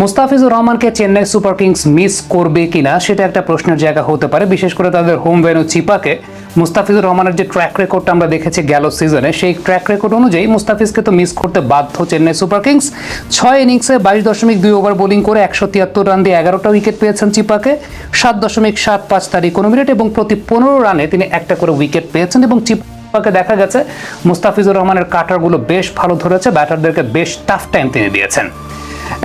মুস্তাফিজুর রহমানকে Chennai Super Kings miss করবে কিনা সেটা একটা প্রশ্নের জায়গা হতে পারে, বিশেষ করে তাদের হোম ভেন্যু চিপাকে। মুস্তাফিজুর রহমানের যে ট্র্যাক রেকর্ডটা আমরা দেখেছি গেল সিজনে, সেই ট্র্যাক রেকর্ড অনুযায়ী মুস্তাফিজকে তো মিস করতে বাধ্য চেন্নাই সুপার কিংস। 6 ইনিংসে 22.2 ওভার বোলিং করে 173 রান দিয়ে 11টা উইকেট পেয়েছেন চিপাকে। 7.75 তার ইকোনমি রেট এবং প্রতি 15 রানে তিনি একটা করে উইকেট পেয়েছেন। এবং চিপাকে দেখা গেছে মুস্তাফিজুর রহমানের কাটারগুলো বেশ ভালো ধরেছে, ব্যাটারদেরকে বেশ টাফ টাইম তিনি দিয়েছেন।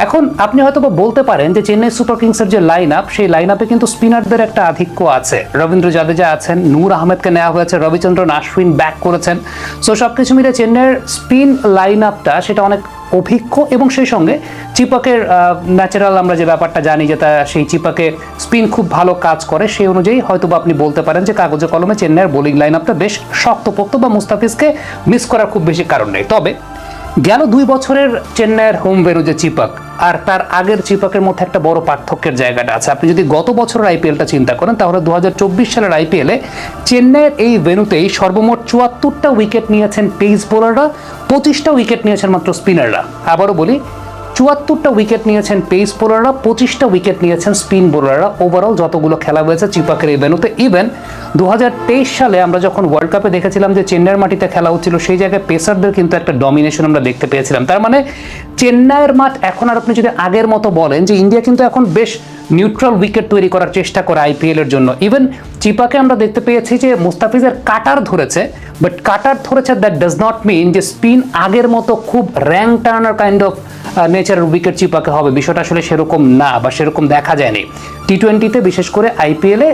এখন আপনি হয়তো বলতে পারেন যে চেন্নাই সুপার কিংসের যে লাইন আপ, সেই লাইন আপে কিন্তু স্পিনারদের একটা আধিক্য আছে। রবীন্দ্র জাদেজা আছেন, নূর আহমেদকে নেওয়া হয়েছে, রবিচন্দ্রন আশ্বিন ব্যাক করেছেন। সো সবকিছু মিলে চেন্নাইয়ের স্পিন লাইন আপটা সেটা অনেক অভিজ্ঞ এবং সেই সঙ্গে চিপাকের ন্যাচারাল আমরা যে ব্যাপারটা জানি যে তা সেই চিপাকে স্পিন খুব ভালো কাজ করে, সেই অনুযায়ী হয়তো আপনি বলতে পারেন যে কাগজে কলমে চেন্নাইয়ের বোলিং লাইন আপটা বেশ শক্তপোক্ত বা মুস্তাফিজকে মিস করার খুব বেশি কারণ নেই। তবে গেল 2 বছরের চেন্নাইয়ের হোম ভেন্যু যে চিপাক আর তার আগের চিপাকের মধ্যে একটা বড় পার্থক্যের জায়গাটা আছে। আপনি যদি গত বছরের আইপিএলটা চিন্তা করেন তাহলে 2024 সালের আইপিএলে চেন্নাইয়ের এই ভেন্যুতেই সর্বমোট 74টা উইকেট নিয়েছেন পেস বোলাররা, 25টা উইকেট নিয়েছেন মাত্র স্পিনাররা। আবারও বলি, 74টা উইকেট নিয়েছেন পেস বোলাররা, 25টা উইকেট নিয়েছেন স্পিন বোলাররা। ওভারঅল যতগুলো খেলা হয়েছে চিপাকের এই ভেন্যুতে, ইভেন 2023 সালে আমরা যখন ওয়ার্ল্ড কাপে দেখেছিলাম যে চেন্নাইয়ের মাটিতে খেলা হচ্ছিল, সেই জায়গায় পেসারদের কিন্তু একটা ডমিনেশন আমরা দেখতে পেয়েছিলাম। তার মানে চেন্নাইয়ের মাঠ এখন আর আপনি যদি আগের মতো বলেন যে ইন্ডিয়া কিন্তু এখন বেশ নিউট্রাল উইকেট তৈরি করার চেষ্টা করে আইপিএল এর জন্য। ইভেন চিপাকে আমরা দেখতে পেয়েছি যে মুস্তাফিজের কাটার ধরেছে, বাট কাটার ধরেছে দ্যাট ডাজ নট মিন যে স্পিন আগের মতো খুব র্যাঙ্ক টার্নার কাইন্ড অফ নেচারের উইকেট চিপাকে হবে, বিষয়টা আসলে সেরকম না বা সেরকম দেখা যায়নি। টি20তে বিশেষ করে আইপিএলে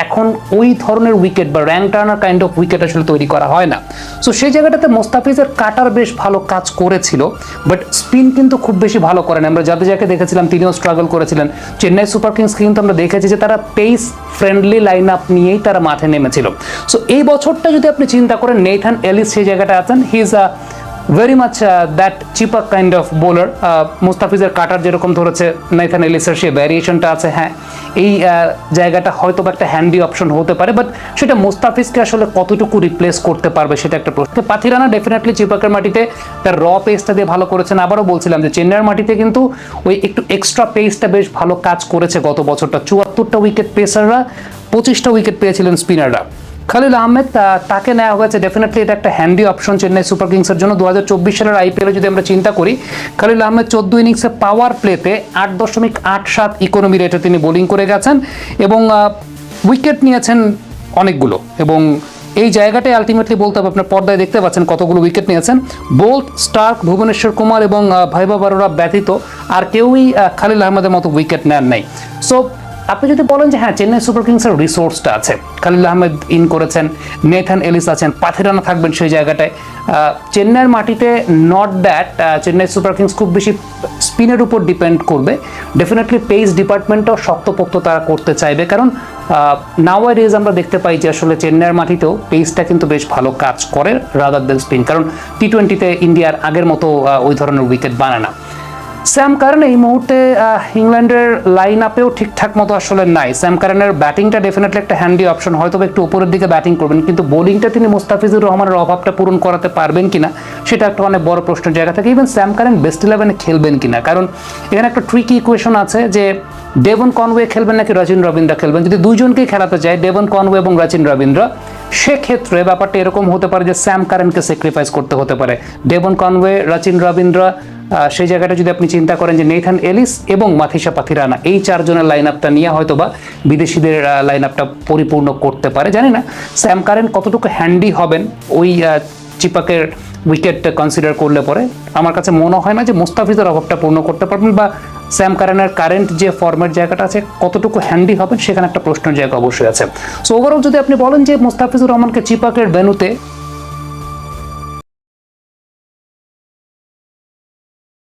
এখন ওই ধরনের উইকেট বা rank Turner kind of wicket আসলে তৈরি করা হয় না। সো সেই জায়গাটাতে মুস্তাফিজের কাটার বেশ ভালো কাজ করেছিল, বাট স্পিন কিন্তু খুব বেশি ভালো করেন। আমরা যাকে দেখেছিলাম তিনিও স্ট্রাগল করেছিলেন। চেন্নাই সুপার কিংস কিন্তু আমরা দেখেছি যে তারা পেস ফ্রেন্ডলি লাইন আপ নিয়েই তারা মাঠে নেমেছিল। সো এই বছরটা যদি আপনি চিন্তা করেন, নেইথান এলিস সেই জায়গাটা আছেন, he is very much that চিপাক কাইন্ড অফ বোলার। মুস্তাফিজের কাটার যেরকম ধরেছে নেইথান এলিসের সেই ভ্যারিয়েশনটা আছে। হ্যাঁ, এই জায়গাটা হয়তো একটা হ্যান্ডি অপশন হতে পারে, বাট সেটা মুস্তাফিজকে আসলে কতটুকু রিপ্লেস করতে পারবে সেটা একটা প্রশ্ন। পাথিরানা ডেফিনেটলি চিপাকের মাটিতে তার র পেসটা দিয়ে ভালো করেছেন। আবারও বলছিলাম যে চেন্নাইয়ের মাটিতে কিন্তু ওই একটু এক্সট্রা পেসটা বেশ ভালো কাজ করেছে গত বছরটা। 74টা উইকেট পেসাররা, 25টা উইকেট পেয়েছিলেন স্পিনাররা। খালিল আহমেদ তাকে নেওয়া হয়েছে, ডেফিনেটলি এটা একটা হ্যান্ডি অপশন চেন্নাই সুপার কিংসের জন্য। 2024 সালের আইপিএলে যদি আমরা চিন্তা করি, খালিল আহমেদ 14 ইনিংসে পাওয়ার প্লেতে 8.87 ইকোনমি রেটে তিনি বোলিং করে গেছেন এবং উইকেট নিয়েছেন অনেকগুলো। এবং এই জায়গাটাই আলটিমেটলি বলতে হবে, আপনার পর্দায় দেখতে পাচ্ছেন কতগুলো উইকেট নিয়েছেন। বোল্ট, স্টার্ক, ভুবনেশ্বর কুমার এবং ভাইবা বারোরা ব্যতীত আর কেউই খালিল আহমেদের মতো উইকেট নেন নাই। সো আপনি যদি বলেন যে হ্যাঁ চেন্নাই সুপার কিংসের রিসোর্সটা আছে, খালিল আহমেদ ইন করেছেন, নেথান এলিস আছেন, পাথিরানা থাকবেন সেই জায়গাটায়, চেন্নাইয়ের মাটিতে not that Chennai Super Kings খুব বেশি স্পিনের উপর ডিপেন্ড করবে। ডেফিনেটলি পেস ডিপার্টমেন্টটাও শক্তপোক্ত তারা করতে চাইবে, কারণ নাওয়াডেজ আমরা দেখতে পাই যে আসলে চেন্নাইয়ের মাটিতেও পেসটা কিন্তু বেশ ভালো কাজ করে রাদার দেন স্পিন, কারণ টি20তে ইন্ডিয়ার আগের মতো ওই ধরনের উইকেট বানায় না। স্যাম কারেন এই মুহূর্তে ইংল্যান্ডের লাইন আপেও ঠিকঠাক মতো আসলে নাই। স্যাম কারেনের ব্যাটিংটা ডেফিনেটলি একটা হ্যান্ডি অপশন, হয়তো একটু উপরের দিকে ব্যাটিং করবেন, কিন্তু বোলিংটা তিনি মুস্তাফিজুর রহমানের অভাবটা পূরণ করাতে পারবেন কিনা সেটা একটা অনেক বড় প্রশ্নের জায়গা থাকে। ইভেন স্যাম কারেন বেস্ট 11-এ খেলবেন কিনা, কারণ এখানে একটা ট্রিকি ইকুয়েশন আছে যে ডেভন কনওয়ে খেলবেন নাকি রচিন রবীন্দ্র খেলবেন। যদি দুইজনকেই খেলাতে চায় ডেভন কনওয়ে এবং রচিন রবীন্দ্র, সেক্ষেত্রে ব্যাপারটা এরকম হতে পারে যে স্যাম কারেনকে স্যাক্রিফাইস করতে হতে পারে। ডেভন কনওয়ে, রচিন রবীন্দ্র, সেই জায়গাটা যদি আপনি চিন্তা করেন যে নেথান এলিস এবং মাথিসা পাথিরানা, এই 4 জনের লাইন আপটা নিয়ে হয়তো বা বিদেশিদের লাইন আপটা পরিপূর্ণ করতে পারে। জানি না স্যাম কারেন কতটুকু হ্যান্ডি হবেন ওই চিপাকের উইকেট কনসিডার করলে পরে। আমার কাছে মনে হয় না যে মুস্তাফিজের অভাবটা পূর্ণ করতে পারবেন, বা স্যাম কারেনের কারেন্ট যে ফর্মের জায়গাটা আছে কতটুকু হ্যান্ডি হবেন সেখানে একটা প্রশ্নের জায়গা অবশ্যই আছে। সো ওভারঅল যদি আপনি বলেন যে মুস্তাফিজুর রহমানকে চিপাকের ভেন্যুতে